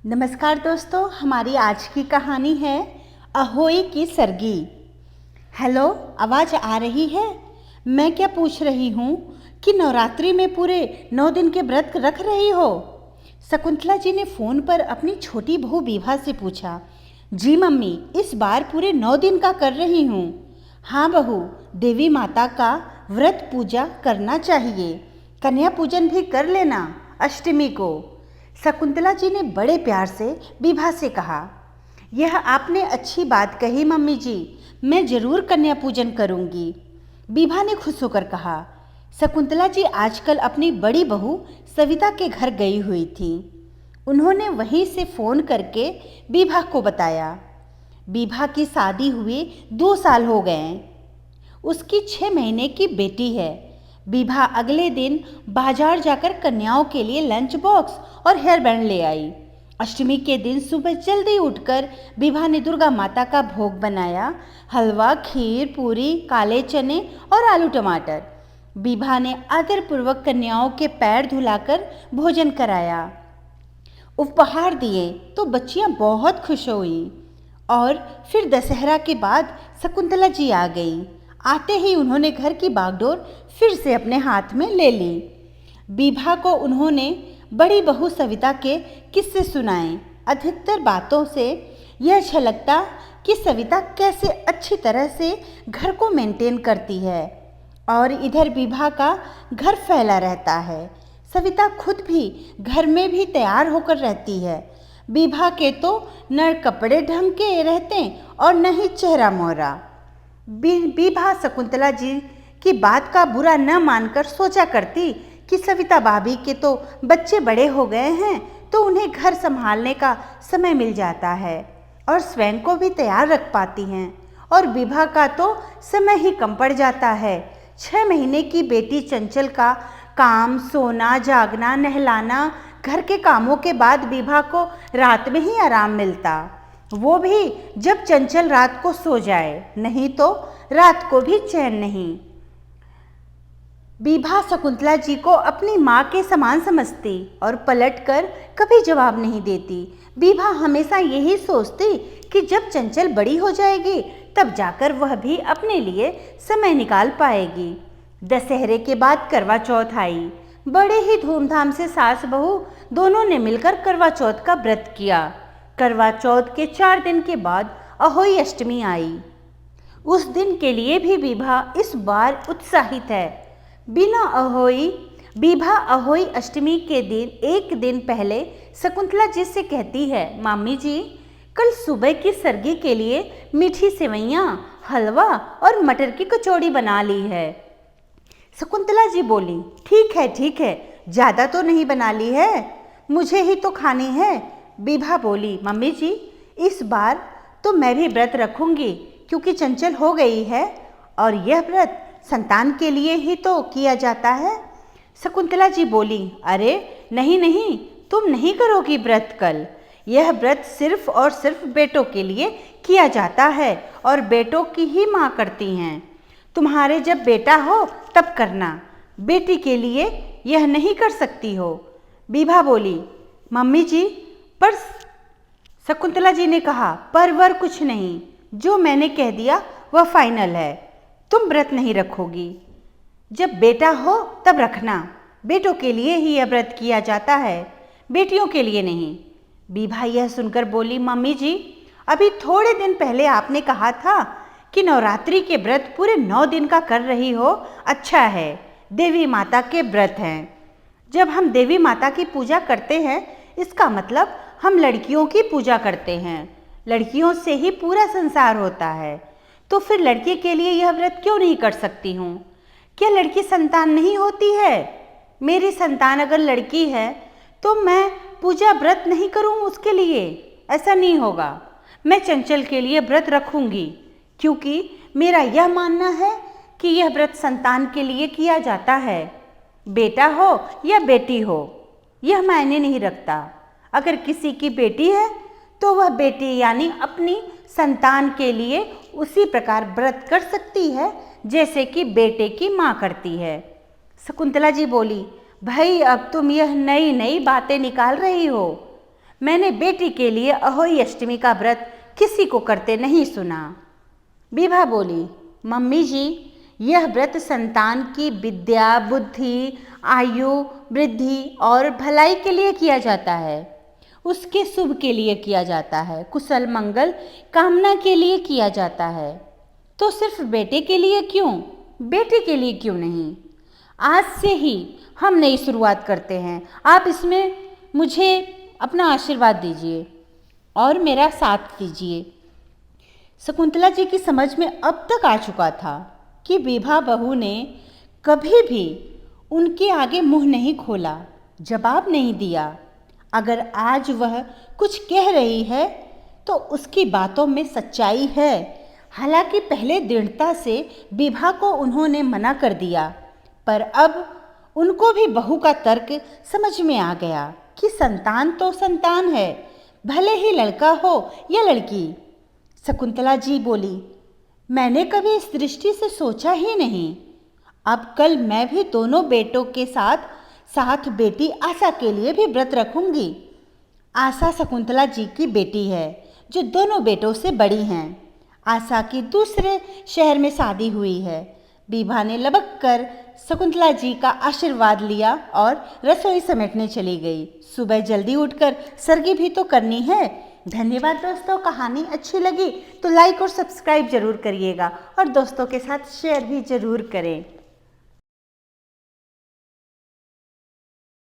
नमस्कार दोस्तों, हमारी आज की कहानी है अहोई की सरगी। हेलो, आवाज़ आ रही है? मैं क्या पूछ रही हूँ कि नवरात्रि में पूरे 9 दिन के व्रत रख रही हो? शकुंतला जी ने फ़ोन पर अपनी छोटी बहू विभा से पूछा। जी मम्मी, इस बार पूरे 9 दिन का कर रही हूँ। हाँ बहू, देवी माता का व्रत पूजा करना चाहिए। कन्या पूजन भी कर लेना अष्टमी को। शकुंतला जी ने बड़े प्यार से विभा से कहा। यह आपने अच्छी बात कही मम्मी जी, मैं जरूर कन्या पूजन करूंगी। विभा ने खुश होकर कहा। शकुंतला जी आजकल अपनी बड़ी बहू सविता के घर गई हुई थी। उन्होंने वहीं से फ़ोन करके विभा को बताया। विभा की शादी हुए 2 साल हो गए। उसकी 6 महीने की बेटी है। विभा अगले दिन बाजार जाकर कन्याओं के लिए लंच बॉक्स और हेयर बैंड ले आई। अष्टमी के दिन सुबह जल्दी उठकर विभा ने दुर्गा माता का भोग बनाया। हलवा, खीर, पूरी, काले चने और आलू टमाटर। विभा ने आदरपूर्वक कन्याओं के पैर धुलाकर भोजन कराया, उपहार दिए तो बच्चियां बहुत खुश हुई। और फिर दशहरा के बाद शकुंतला जी आ गई। आते ही उन्होंने घर की बागडोर फिर से अपने हाथ में ले ली। विभा को उन्होंने बड़ी बहू सविता के किस्से सुनाए। अधिकतर बातों से यह झलकता कि सविता कैसे अच्छी तरह से घर को मेंटेन करती है और इधर विभा का घर फैला रहता है। सविता खुद भी घर में भी तैयार होकर रहती है। विभा के तो न कपड़े ढंग के रहते और न ही चेहरा मोहरा। विभा शकुंतला जी की बात का बुरा न मानकर सोचा करती कि सविता भाभी के तो बच्चे बड़े हो गए हैं तो उन्हें घर संभालने का समय मिल जाता है और स्वयं को भी तैयार रख पाती हैं, और विभा का तो समय ही कम पड़ जाता है। 6 महीने की बेटी चंचल का काम, सोना, जागना, नहलाना, घर के कामों के बाद विभा को रात में ही आराम मिलता, वो भी जब चंचल रात को सो जाए, नहीं तो रात को भी चैन नहीं। विभा शकुंतला जी को अपनी माँ के समान समझती और पलटकर कभी जवाब नहीं देती। विभा हमेशा यही सोचती कि जब चंचल बड़ी हो जाएगी तब जाकर वह भी अपने लिए समय निकाल पाएगी। दशहरे के बाद करवा चौथ आई। बड़े ही धूमधाम से सास बहू दोनों ने मिलकर करवा चौथ का व्रत किया। करवा चौथ के 4 दिन के बाद अहोई अष्टमी आई। उस दिन के लिए भी विभा इस बार उत्साहित है। विभा अहोई अष्टमी के दिन एक दिन पहले शकुंतला जी से कहती है, मामी जी कल सुबह की सरगी के लिए मीठी सेवइयाँ, हलवा और मटर की कचौड़ी बना ली है। शकुंतला जी बोली, ठीक है, ज़्यादा तो नहीं बना ली है, मुझे ही तो खानी है। विभा बोली, मम्मी जी इस बार तो मैं भी व्रत रखूंगी क्योंकि चंचल हो गई है और यह व्रत संतान के लिए ही तो किया जाता है। शकुंतला जी बोली, अरे नहीं, तुम नहीं करोगी व्रत कल। यह व्रत सिर्फ और सिर्फ बेटों के लिए किया जाता है और बेटों की ही माँ करती हैं। तुम्हारे जब बेटा हो तब करना, बेटी के लिए यह नहीं कर सकती हो। विभा बोली, मम्मी जी पर शकुंतला जी ने कहा, पर वर कुछ नहीं, जो मैंने कह दिया वह फाइनल है। तुम व्रत नहीं रखोगी। जब बेटा हो तब रखना, बेटों के लिए ही यह व्रत किया जाता है, बेटियों के लिए नहीं। विभा यह सुनकर बोली, मम्मी जी अभी थोड़े दिन पहले आपने कहा था कि नवरात्रि के व्रत पूरे 9 दिन का कर रही हो। अच्छा है, देवी माता के व्रत हैं। जब हम देवी माता की पूजा करते हैं इसका मतलब हम लड़कियों की पूजा करते हैं। लड़कियों से ही पूरा संसार होता है, तो फिर लड़के के लिए यह व्रत क्यों नहीं कर सकती हूँ? क्या लड़की संतान नहीं होती है? मेरी संतान अगर लड़की है तो मैं पूजा व्रत नहीं करूँ उसके लिए? ऐसा नहीं होगा। मैं चंचल के लिए व्रत रखूँगी क्योंकि मेरा यह मानना है कि यह व्रत संतान के लिए किया जाता है। बेटा हो या बेटी हो यह मायने नहीं रखता। अगर किसी की बेटी है तो वह बेटी यानी अपनी संतान के लिए उसी प्रकार व्रत कर सकती है जैसे कि बेटे की माँ करती है। शकुंतला जी बोली, भाई अब तुम यह नई बातें निकाल रही हो। मैंने बेटी के लिए अहोई अष्टमी का व्रत किसी को करते नहीं सुना। विभा बोली, मम्मी जी, यह व्रत संतान की विद्या, बुद्धि, आयु वृद्धि और भलाई के लिए किया जाता है। उसके शुभ के लिए किया जाता है, कुशल मंगल कामना के लिए किया जाता है। तो सिर्फ बेटे के लिए क्यों, बेटी के लिए क्यों नहीं? आज से ही हम नई शुरुआत करते हैं। आप इसमें मुझे अपना आशीर्वाद दीजिए और मेरा साथ दीजिए। शकुंतला जी की समझ में अब तक आ चुका था कि विभा बहू ने कभी भी उनके आगे मुंह नहीं खोला, जवाब नहीं दिया। अगर आज वह कुछ कह रही है तो उसकी बातों में सच्चाई है। हालांकि पहले दृढ़ता से विभा को उन्होंने मना कर दिया, पर अब उनको भी बहू का तर्क समझ में आ गया कि संतान तो संतान है, भले ही लड़का हो या लड़की। शकुंतला जी बोली, मैंने कभी इस दृष्टि से सोचा ही नहीं। अब कल मैं भी दोनों बेटों के साथ साथ बेटी आशा के लिए भी व्रत रखूंगी। आशा शकुंतला जी की बेटी है जो दोनों बेटों से बड़ी हैं। आशा की दूसरे शहर में शादी हुई है। विभा ने लबक कर शकुंतला जी का आशीर्वाद लिया और रसोई समेटने चली गई। सुबह जल्दी उठकर सरगी भी तो करनी है। धन्यवाद दोस्तों, कहानी अच्छी लगी तो लाइक और सब्सक्राइब जरूर करिएगा और दोस्तों के साथ शेयर भी जरूर करें।